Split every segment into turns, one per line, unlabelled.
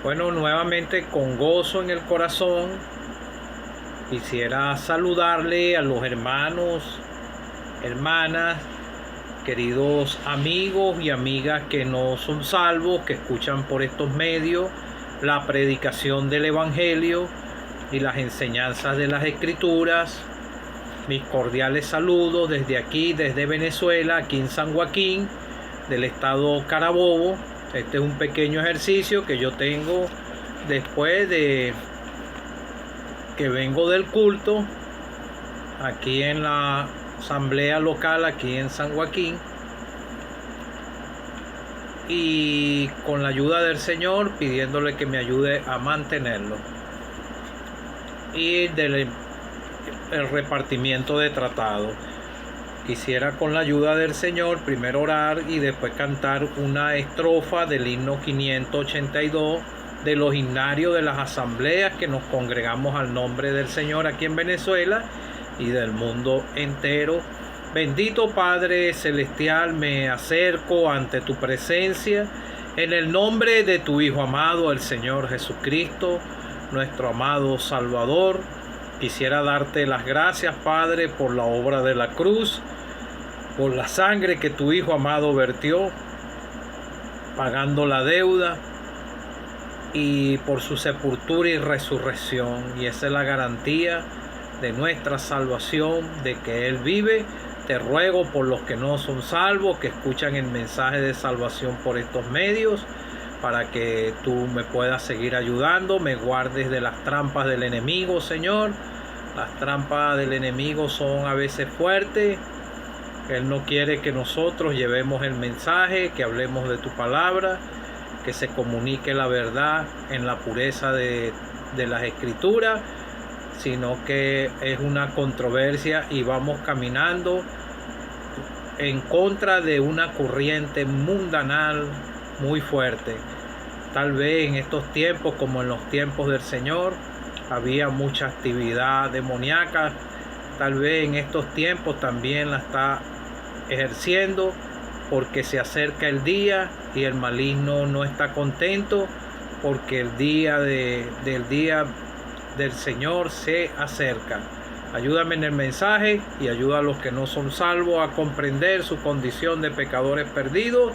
Bueno, nuevamente con gozo en el corazón, quisiera saludarle a los hermanos, hermanas, queridos amigos y amigas que no son salvos, que escuchan por estos medios la predicación del Evangelio y las enseñanzas de las Escrituras. Mis cordiales saludos desde aquí, desde Venezuela, aquí en San Joaquín, del estado Carabobo. Este es un pequeño ejercicio que yo tengo después de que vengo del culto aquí en la asamblea local aquí en San Joaquín, y con la ayuda del Señor pidiéndole que me ayude a mantenerlo, y del el repartimiento de tratado. Quisiera con la ayuda del Señor primero orar y después cantar una estrofa del himno 582 de los himnarios de las asambleas que nos congregamos al nombre del Señor aquí en Venezuela y del mundo entero. Bendito Padre Celestial, me acerco ante tu presencia en el nombre de tu Hijo amado, el Señor Jesucristo, nuestro amado Salvador. Quisiera darte las gracias, Padre, por la obra de la cruz, por la sangre que tu Hijo amado vertió, pagando la deuda, y por su sepultura y resurrección. Y esa es la garantía de nuestra salvación, de que Él vive. Te ruego por los que no son salvos, que escuchan el mensaje de salvación por estos medios, para que tú me puedas seguir ayudando, me guardes de las trampas del enemigo, Señor. Las trampas del enemigo son a veces fuertes. Él no quiere que nosotros llevemos el mensaje, que hablemos de tu palabra, que se comunique la verdad en la pureza de las Escrituras, sino que es una controversia y vamos caminando en contra de una corriente mundanal muy fuerte. Tal vez en estos tiempos, como en los tiempos del Señor, había mucha actividad demoníaca. Tal vez en estos tiempos también la está ejerciendo, porque se acerca el día y el maligno no está contento, porque el día del Señor se acerca. Ayúdame en el mensaje y ayuda a los que no son salvos a comprender su condición de pecadores perdidos,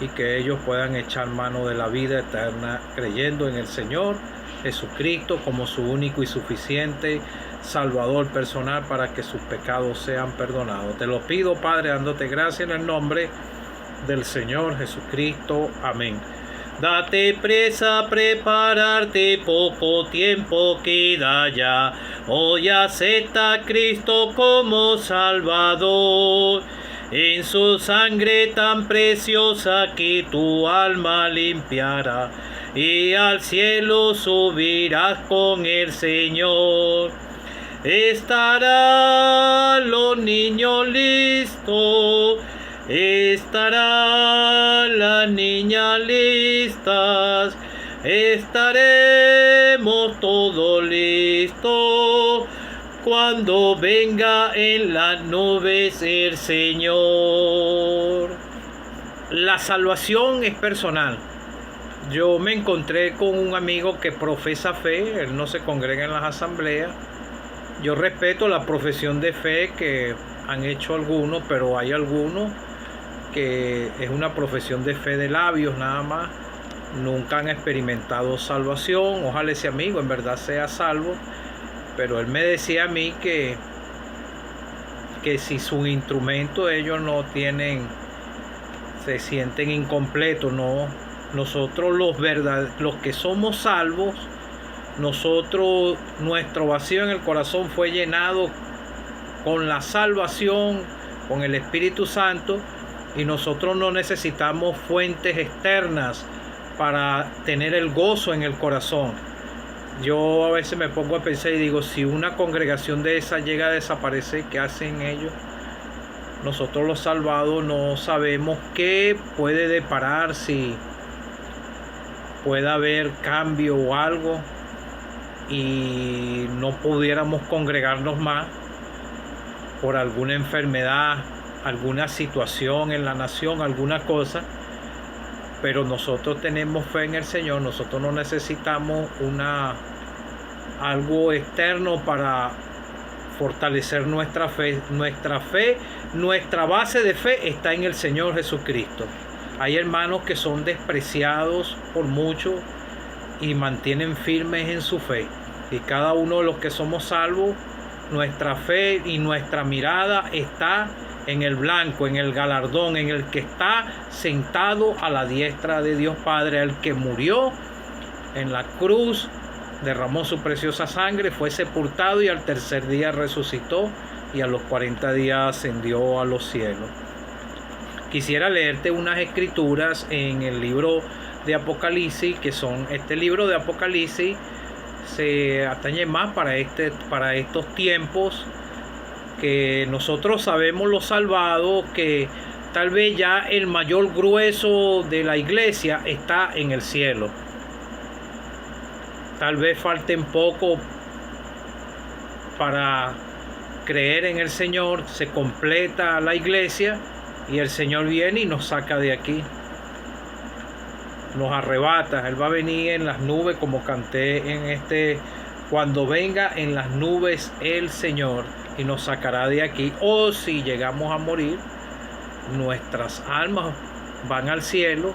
y que ellos puedan echar mano de la vida eterna creyendo en el Señor Jesucristo como su único y suficiente Salvador personal, para que sus pecados sean perdonados. Te lo pido, Padre, dándote gracias en el nombre del Señor Jesucristo. Amén. Date presa a prepararte, poco tiempo queda ya. Hoy acepta a Cristo como Salvador. En su sangre tan preciosa que tu alma limpiará, y al cielo subirás con el Señor. Estarán los niños listos, estarán las niñas listas, estaremos todos listos cuando venga en las nubes el Señor. La salvación es personal. Yo me encontré con un amigo que profesa fe, él no se congrega en las asambleas. Yo respeto la profesión de fe que han hecho algunos, pero hay algunos que es una profesión de fe de labios nada más. Nunca han experimentado salvación. Ojalá ese amigo en verdad sea salvo. Pero él me decía a mí que si su instrumento ellos no tienen, se sienten incompletos, no. Nosotros los que somos salvos, nuestro vacío en el corazón fue llenado con la salvación, con el Espíritu Santo, y nosotros no necesitamos fuentes externas para tener el gozo en el corazón. Yo a veces me pongo a pensar y digo, si una congregación de esa llega a desaparecer, ¿qué hacen ellos? Nosotros los salvados no sabemos qué puede deparar, si puede haber cambio o algo y no pudiéramos congregarnos más por alguna enfermedad, alguna situación en la nación, alguna cosa. pero nosotros tenemos fe en el Señor. Nosotros no necesitamos algo externo para fortalecer nuestra fe. Nuestra base de fe está en el Señor Jesucristo. Hay hermanos que son despreciados por muchos y mantienen firmes en su fe. Y cada uno de los que somos salvos, nuestra fe y nuestra mirada está en el blanco, en el galardón, en el que está sentado a la diestra de Dios Padre, el que murió en la cruz, derramó su preciosa sangre, fue sepultado y al tercer día resucitó y a los 40 días ascendió a los cielos. Quisiera leerte unas escrituras en el libro de Apocalipsis, que son este libro de Apocalipsis se atañe más para estos tiempos, que nosotros sabemos los salvados que tal vez ya el mayor grueso de la iglesia está en el cielo. Tal vez falten poco para creer en el Señor, se completa la iglesia y el Señor viene y nos saca de aquí. Nos arrebata. Él va a venir en las nubes, como canté en cuando venga en las nubes el Señor y nos sacará de aquí. O si llegamos a morir, nuestras almas van al cielo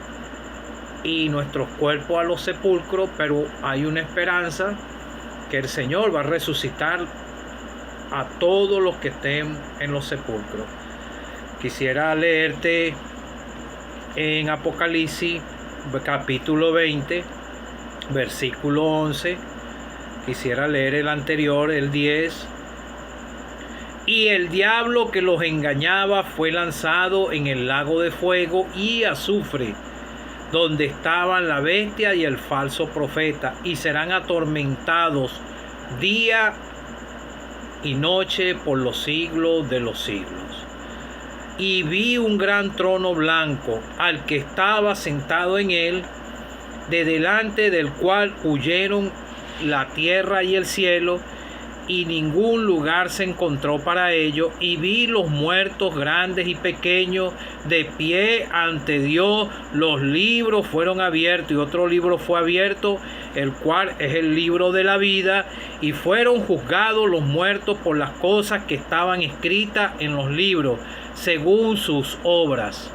y nuestros cuerpos a los sepulcros, pero hay una esperanza que el Señor va a resucitar a todos los que estén en los sepulcros. Quisiera leerte en Apocalipsis capítulo 20, versículo 11. Quisiera leer el anterior, el 10. Y el diablo que los engañaba fue lanzado en el lago de fuego y azufre, donde estaban la bestia y el falso profeta, y serán atormentados día y noche por los siglos de los siglos. Y vi un gran trono blanco, al que estaba sentado en él, de delante del cual huyeron la tierra y el cielo, y ningún lugar se encontró para ellos. Y vi los muertos grandes y pequeños de pie ante Dios. Los libros fueron abiertos y otro libro fue abierto, el cual es el libro de la vida, y fueron juzgados los muertos por las cosas que estaban escritas en los libros, según sus obras.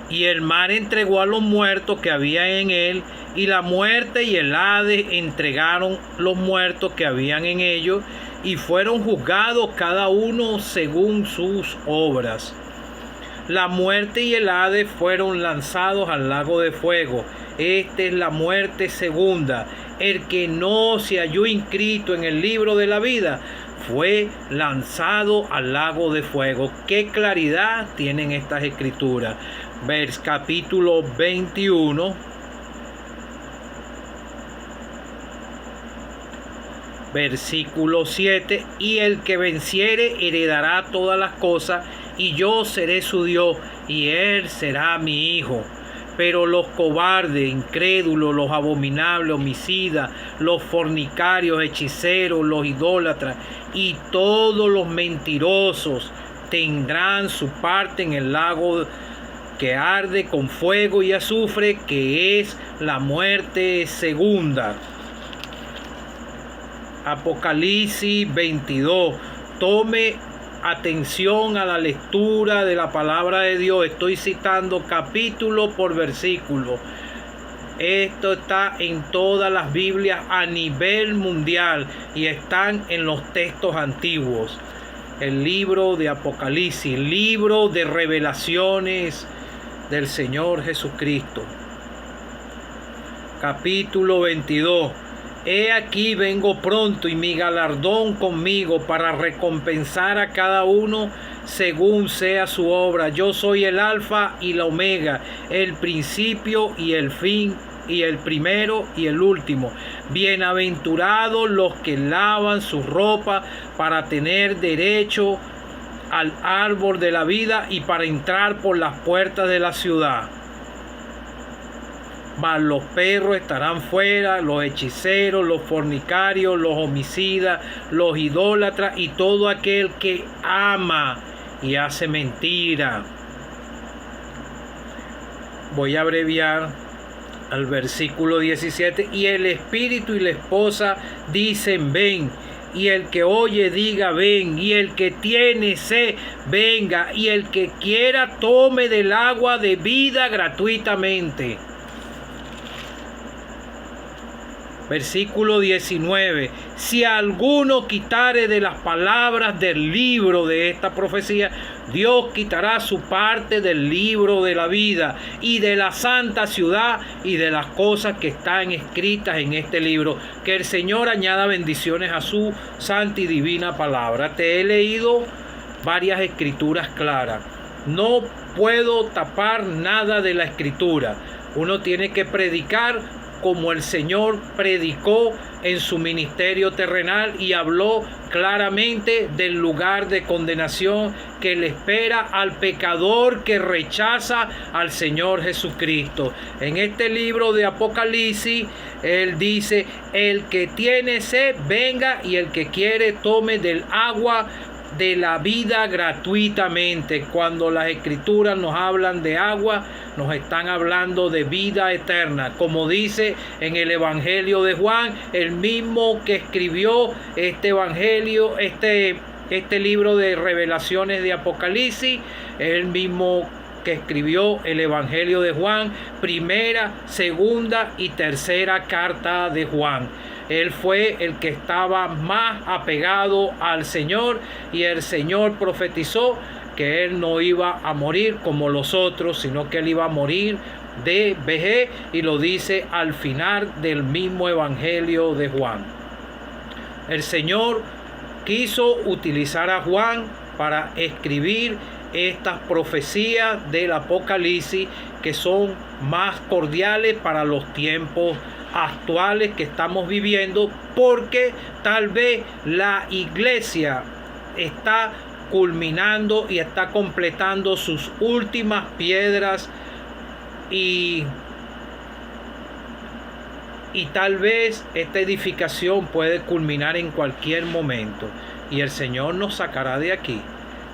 Y el mar entregó a los muertos que había en él, y la muerte y el Hades entregaron los muertos que habían en ellos, y fueron juzgados cada uno según sus obras. La muerte y el Hades fueron lanzados al lago de fuego. Esta es la muerte segunda. El que no se halló inscrito en el libro de la vida fue lanzado al lago de fuego. Qué claridad tienen estas escrituras. Capítulo 21, versículo 7. Y el que venciere heredará todas las cosas, y yo seré su Dios, y él será mi hijo. Pero los cobardes, incrédulos, los abominables, homicidas, los fornicarios, hechiceros, los idólatras y todos los mentirosos tendrán su parte en el lago que arde con fuego y azufre, que es la muerte segunda. Apocalipsis 22. Tome atención a la lectura de la palabra de Dios. Estoy citando capítulo por versículo. Esto está en todas las Biblias a nivel mundial y están en los textos antiguos. El libro de Apocalipsis, libro de revelaciones del Señor Jesucristo. Capítulo 22. He aquí vengo pronto, y mi galardón conmigo, para recompensar a cada uno según sea su obra. Yo soy el Alfa y la Omega, el principio y el fin, y el primero y el último. Bienaventurados los que lavan su ropa para tener derecho al árbol de la vida y para entrar por las puertas de la ciudad. Mas los perros estarán fuera, los hechiceros, los fornicarios, los homicidas, los idólatras y todo aquel que ama y hace mentira. voy a abreviar al versículo 17, y el espíritu y la esposa dicen ven, y el que oye diga ven, y el que tiene sed venga, y el que quiera tome del agua de vida gratuitamente. Versículo 19. Si alguno quitare de las palabras del libro de esta profecía, Dios quitará su parte del libro de la vida y de la santa ciudad y de las cosas que están escritas en este libro. Que el Señor añada bendiciones a su santa y divina palabra. Te he leído varias escrituras claras. No puedo tapar nada de la escritura. Uno tiene que predicar como el Señor predicó en su ministerio terrenal y habló claramente del lugar de condenación que le espera al pecador que rechaza al Señor Jesucristo. En este libro de Apocalipsis, Él dice, el que tiene sed, venga, y el que quiere, tome del agua de la vida gratuitamente. Cuando las escrituras nos hablan de agua, nos están hablando de vida eterna, como dice en el Evangelio de Juan, el mismo que escribió este Evangelio, este libro de revelaciones de Apocalipsis, el mismo que escribió el Evangelio de Juan, primera, segunda y tercera carta de Juan. Él fue el que estaba más apegado al Señor, y el Señor profetizó que Él no iba a morir como los otros, sino que Él iba a morir de vejez, y lo dice al final del mismo Evangelio de Juan. El Señor quiso utilizar a Juan para escribir estas profecías del Apocalipsis, que son más cordiales para los tiempos actuales que estamos viviendo, porque tal vez la iglesia está culminando y está completando sus últimas piedras, y tal vez esta edificación puede culminar en cualquier momento, y el Señor nos sacará de aquí.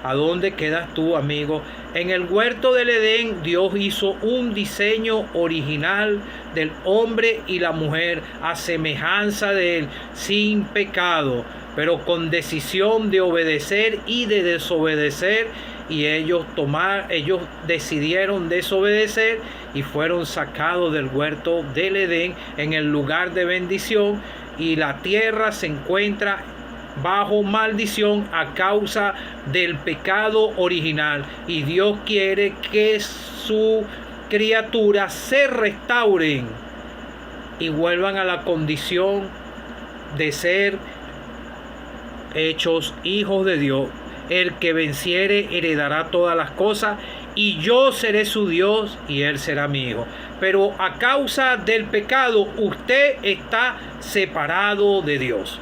¿A dónde quedas tú, amigo? En el huerto del Edén, Dios hizo un diseño original del hombre y la mujer a semejanza de Él, sin pecado, pero con decisión de obedecer y de desobedecer. Y ellos decidieron desobedecer y fueron sacados del huerto del Edén en el lugar de bendición, y la tierra se encuentra bajo maldición a causa del pecado original, y Dios quiere que su criatura se restauren y vuelvan a la condición de ser hechos hijos de Dios. El que venciere heredará todas las cosas, y yo seré su Dios y él será mi hijo. Pero a causa del pecado, usted está separado de Dios.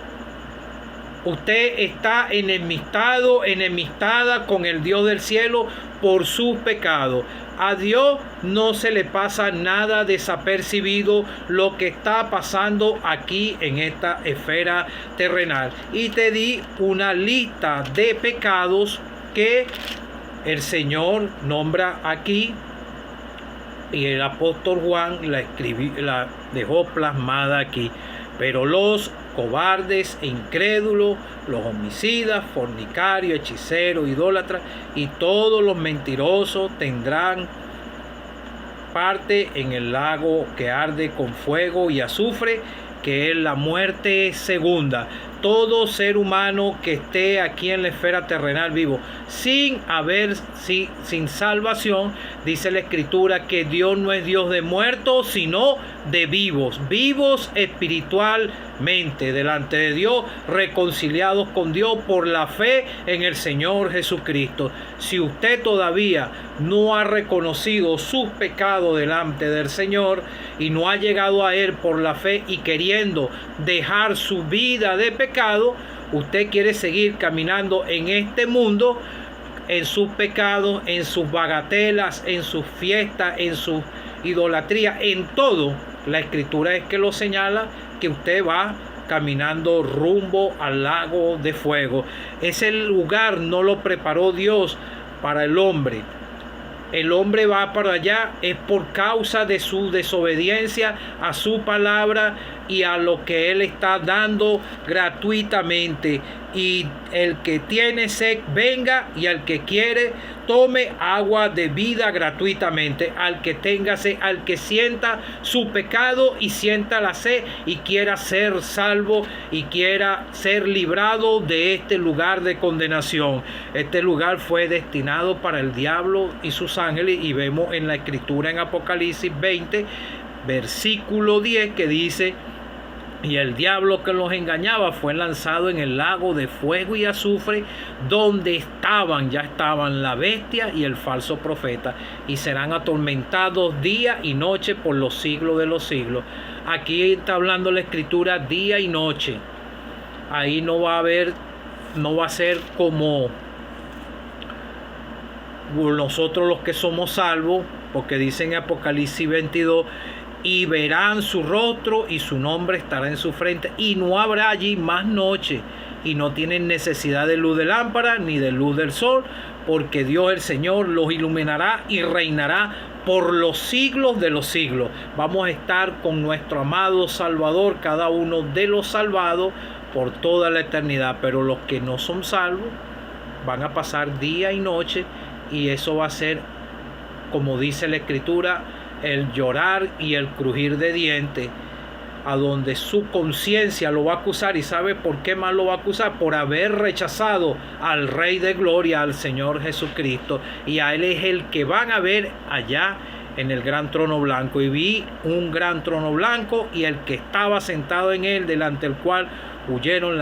Usted está enemistada con el Dios del cielo por sus pecados. A Dios no se le pasa nada desapercibido lo que está pasando aquí en esta esfera terrenal. Y te di una lista de pecados que el Señor nombra aquí, y el apóstol Juan la dejó plasmada aquí. Pero los cobardes e incrédulos, los homicidas, fornicarios, hechiceros, idólatras y todos los mentirosos tendrán parte en el lago que arde con fuego y azufre, que es la muerte segunda. Todo ser humano que esté aquí en la esfera terrenal vivo sin salvación, dice la Escritura que Dios no es Dios de muertos, sino de vivos, vivos espiritualmente delante de Dios, reconciliados con Dios por la fe en el Señor Jesucristo. Si usted todavía no ha reconocido sus pecados delante del Señor y no ha llegado a Él por la fe y queriendo dejar su vida de pecado, usted quiere seguir caminando en este mundo, en sus pecados, en sus bagatelas, en sus fiestas, en su idolatría, en todo. La Escritura es que lo señala, que usted va caminando rumbo al lago de fuego. Ese lugar no lo preparó Dios para el hombre. el hombre va para allá, es por causa de su desobediencia a su palabra y a lo que él está dando gratuitamente. Y el que tiene sed, venga, y al que quiere, tome agua de vida gratuitamente. Al que tenga sed, al que sienta su pecado y sienta la sed y quiera ser salvo y quiera ser librado de este lugar de condenación. Este lugar fue destinado para el diablo y sus ángeles, y vemos en la escritura en Apocalipsis 20, versículo 10, que dice: y el diablo que los engañaba fue lanzado en el lago de fuego y azufre, donde ya estaban la bestia y el falso profeta, y serán atormentados día y noche por los siglos de los siglos. Aquí está hablando la escritura día y noche. Ahí no va a ser como nosotros los que somos salvos, porque dice en Apocalipsis 22: y verán su rostro y su nombre estará en su frente, y no habrá allí más noche, y no tienen necesidad de luz de lámpara ni de luz del sol, porque Dios el Señor los iluminará y reinará por los siglos de los siglos. Vamos a estar con nuestro amado Salvador, cada uno de los salvados, por toda la eternidad. Pero los que no son salvos van a pasar día y noche, y eso va a ser, como dice la escritura, el llorar y el crujir de dientes, a donde su conciencia lo va a acusar. ¿Y sabe por qué más lo va a acusar? Por haber rechazado al Rey de Gloria, al Señor Jesucristo. Y a Él es el que van a ver allá en el gran trono blanco. Y vi un gran trono blanco y el que estaba sentado en él, delante del cual huyeron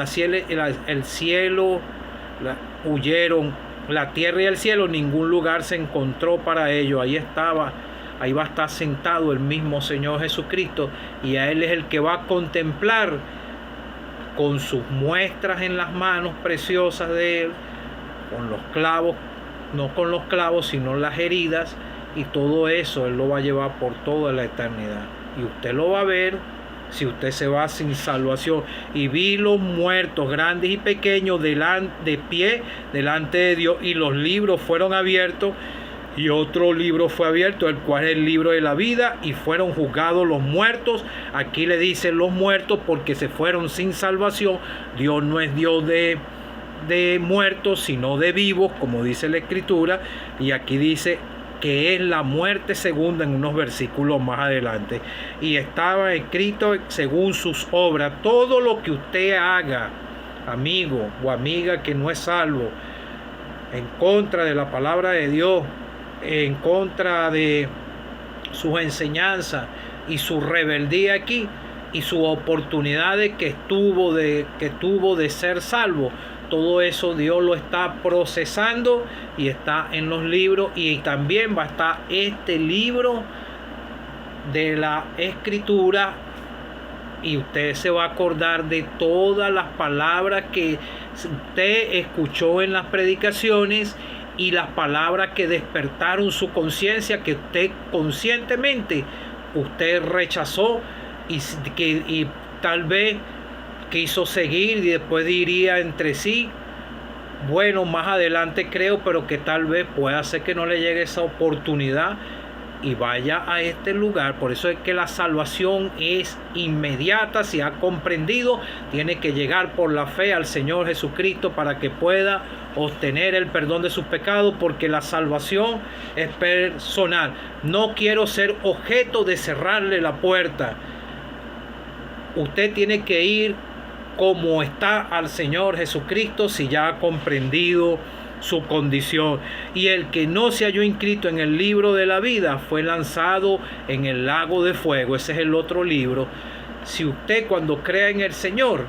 huyeron la tierra y el cielo, ningún lugar se encontró para ellos. Ahí va a estar sentado el mismo Señor Jesucristo, y a Él es el que va a contemplar con sus muestras en las manos preciosas de Él, con los clavos, no con los clavos, sino las heridas, y todo eso Él lo va a llevar por toda la eternidad. Y usted lo va a ver si usted se va sin salvación. Y vi los muertos, grandes y pequeños, de pie delante de Dios, y los libros fueron abiertos, y otro libro fue abierto, el cual es el libro de la vida, y fueron juzgados los muertos. Aquí le dicen los muertos porque se fueron sin salvación. Dios no es Dios de muertos, sino de vivos, como dice la escritura. Y aquí dice que es la muerte segunda en unos versículos más adelante. Y estaba escrito según sus obras. Todo lo que usted haga, amigo o amiga que no es salvo, en contra de la palabra de Dios, en contra de sus enseñanzas y su rebeldía aquí, y su oportunidad que tuvo de ser salvo, todo eso Dios lo está procesando y está en los libros. Y también va a estar este libro de la escritura, y usted se va a acordar de todas las palabras que usted escuchó en las predicaciones, y las palabras que despertaron su conciencia, que usted conscientemente rechazó, y tal vez quiso seguir, y después diría entre sí: bueno, más adelante creo, pero que tal vez pueda ser que no le llegue esa oportunidad y vaya a este lugar. Por eso es que la salvación es inmediata. Si ha comprendido, tiene que llegar por la fe al Señor Jesucristo para que pueda obtener el perdón de sus pecados, porque la salvación es personal. No quiero ser objeto de cerrarle la puerta. Usted tiene que ir como está al Señor Jesucristo si ya ha comprendido su condición. Y el que no se halló inscrito en el libro de la vida fue lanzado en el lago de fuego. Ese es el otro libro. Si usted, cuando crea en el Señor,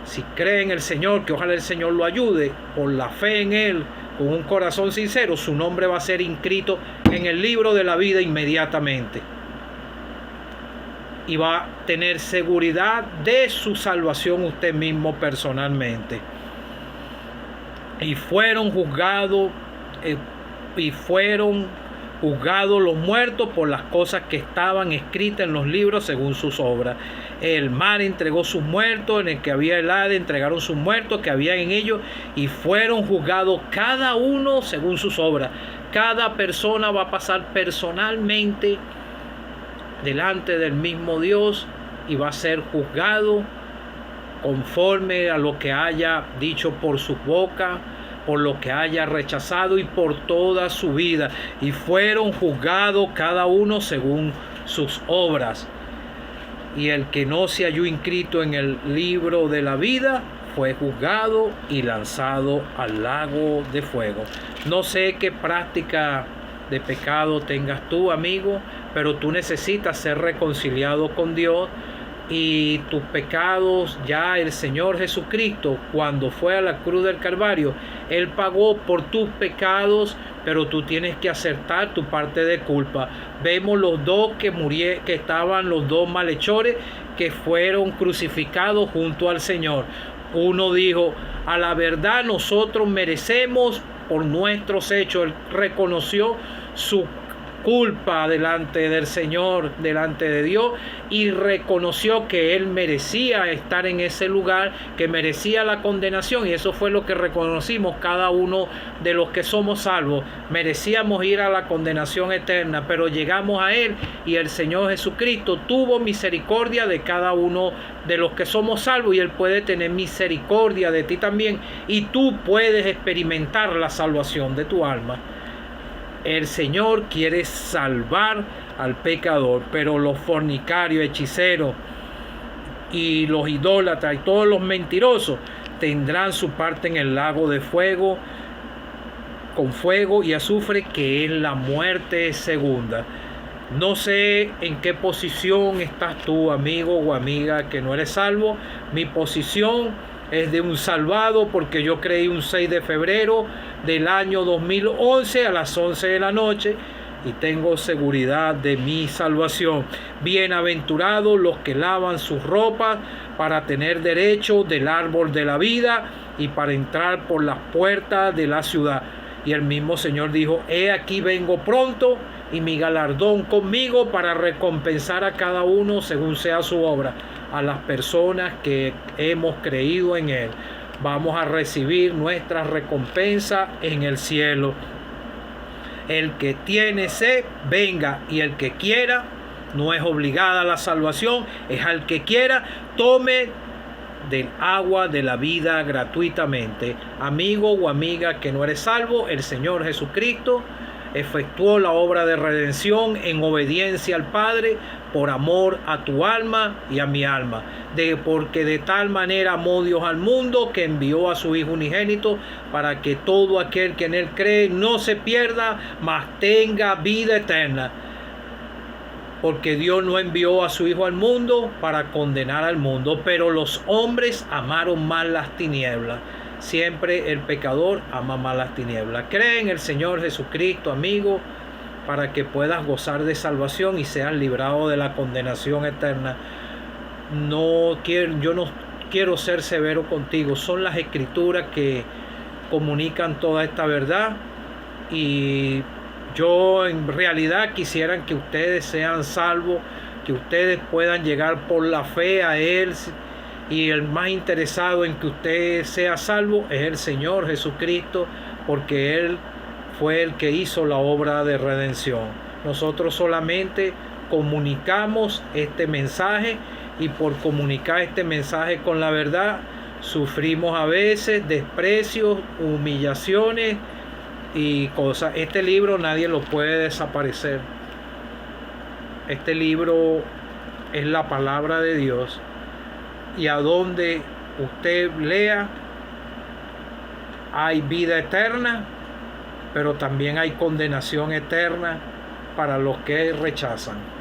si cree en el Señor, que ojalá el Señor lo ayude, por la fe en Él, con un corazón sincero, su nombre va a ser inscrito en el libro de la vida inmediatamente, y va a tener seguridad de su salvación usted mismo personalmente. Y fueron juzgados los muertos por las cosas que estaban escritas en los libros según sus obras. El mar entregó sus muertos, en el que había el Hades entregaron sus muertos que había en ellos, y fueron juzgados cada uno según sus obras. Cada persona va a pasar personalmente delante del mismo Dios y va a ser juzgado conforme a lo que haya dicho por su boca, por lo que haya rechazado y por toda su vida. Y fueron juzgados cada uno según sus obras. Y el que no se halló inscrito en el libro de la vida fue juzgado y lanzado al lago de fuego. No sé qué práctica de pecado tengas tú, amigo, pero tú necesitas ser reconciliado con Dios. Y tus pecados, ya el Señor Jesucristo, cuando fue a la cruz del Calvario, Él pagó por tus pecados, pero tú tienes que aceptar tu parte de culpa. Vemos los dos que estaban los dos malhechores que fueron crucificados junto al Señor. Uno dijo: a la verdad nosotros merecemos por nuestros hechos. Él reconoció su culpa delante del Señor, delante de Dios, y reconoció que él merecía estar en ese lugar, que merecía la condenación, y eso fue lo que reconocimos cada uno de los que somos salvos. Merecíamos ir a la condenación eterna, pero llegamos a él, y el Señor Jesucristo tuvo misericordia de cada uno de los que somos salvos, y él puede tener misericordia de ti también, y tú puedes experimentar la salvación de tu alma. El Señor quiere salvar al pecador, pero los fornicarios, hechiceros y los idólatras y todos los mentirosos tendrán su parte en el lago de fuego, con fuego y azufre, que es la muerte segunda. No sé en qué posición estás tú, amigo o amiga que no eres salvo. Mi posición es de un salvado, porque yo creí un 6 de febrero del año 2011 a las 11 de la noche y tengo seguridad de mi salvación. Bienaventurados los que lavan sus ropas para tener derecho del árbol de la vida y para entrar por las puertas de la ciudad. Y el mismo Señor dijo: he aquí vengo pronto, y mi galardón conmigo para recompensar a cada uno según sea su obra. A las personas que hemos creído en Él, vamos a recibir nuestra recompensa en el cielo. El que tiene sed, venga, y el que quiera, no es obligada a la salvación, es al que quiera, tome del agua de la vida gratuitamente. Amigo o amiga que no eres salvo, el Señor Jesucristo efectuó la obra de redención en obediencia al Padre, por amor a tu alma y a mi alma. Porque de tal manera amó Dios al mundo, que envió a su Hijo unigénito, para que todo aquel que en él cree no se pierda, mas tenga vida eterna. Porque Dios no envió a su Hijo al mundo para condenar al mundo, pero los hombres amaron más las tinieblas. Siempre el pecador ama más las tinieblas. Cree en el Señor Jesucristo, amigo, para que puedas gozar de salvación y seas librado de la condenación eterna. Yo no quiero ser severo contigo. Son las Escrituras que comunican toda esta verdad, y yo en realidad quisiera que ustedes sean salvos, que ustedes puedan llegar por la fe a Él. Y el más interesado en que usted sea salvo es el Señor Jesucristo, porque Él fue el que hizo la obra de redención. Nosotros solamente comunicamos este mensaje, y por comunicar este mensaje con la verdad sufrimos a veces desprecios, humillaciones y cosas. Este libro nadie lo puede desaparecer. Este libro es la palabra de Dios, y a donde usted lea hay vida eterna, pero también hay condenación eterna para los que rechazan.